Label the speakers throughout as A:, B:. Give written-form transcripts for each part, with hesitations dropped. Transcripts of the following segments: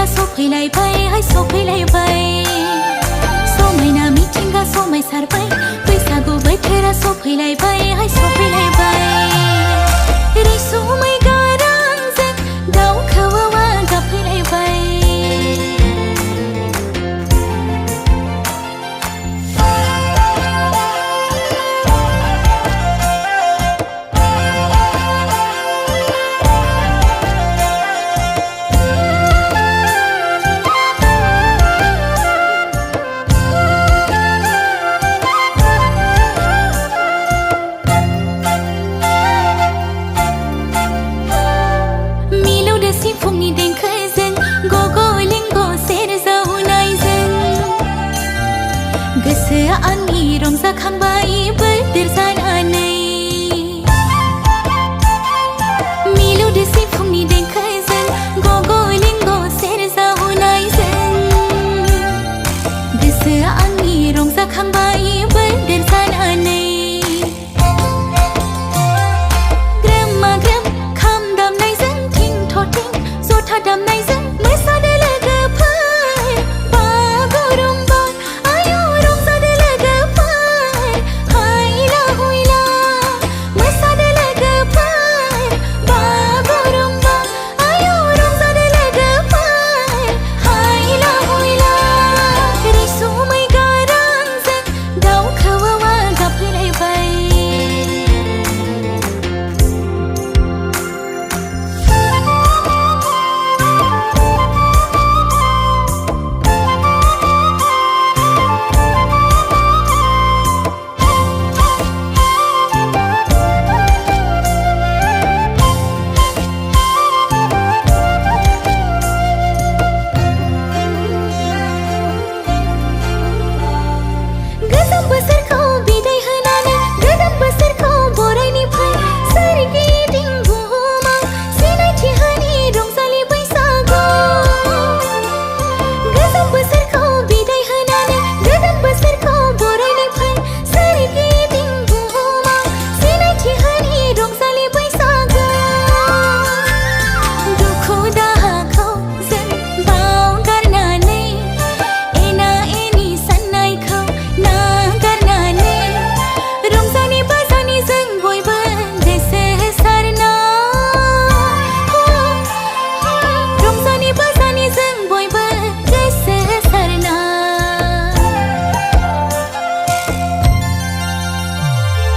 A: सफैलायबाय हाय सफैलायबाय समायना मिथिंगा समायसारबाय बैसागु बोथोरा सफैलायबाय हाय सफैलायबाय रैसुमै गारांजों दाउ खौवौआ गाबफैलायबाय फुंनि देंखोजों गगलिंग सेरजावनायजों गोसोआ आंनि रंजाखांबाय बोदोर जानानै मिलौदोसै फुंनि देंखोजों गगलिंग सेरजावनायजों गोसोआ आंनि रंजाखांबाय बोदोर जानानै दामनायजों मोसानो लोगो फै बागुरुम्बा आयौ रंजानो लोगो फै हायला हुइला मोसानो लोगो फै बागुरुम्बा आयौ रंजानो लोगो फै हायला हुइला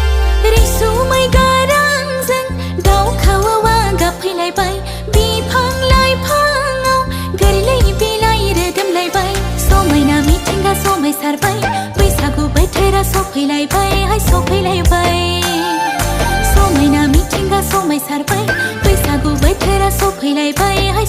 A: रैसुमै गारांजों दाउ खौवौआ गाबफैलायबाय बिफां लाइफाङाव गोरलै बिलाइ रोदोमलायबाय समायना मिथिंगा समायसारबाय बैसागु बोथोरा सफैलायबाय हाय सफैलायबाय समायना मिथिंगा समायसारबाय बैसागु बोथोरा सफैलायबाय हाय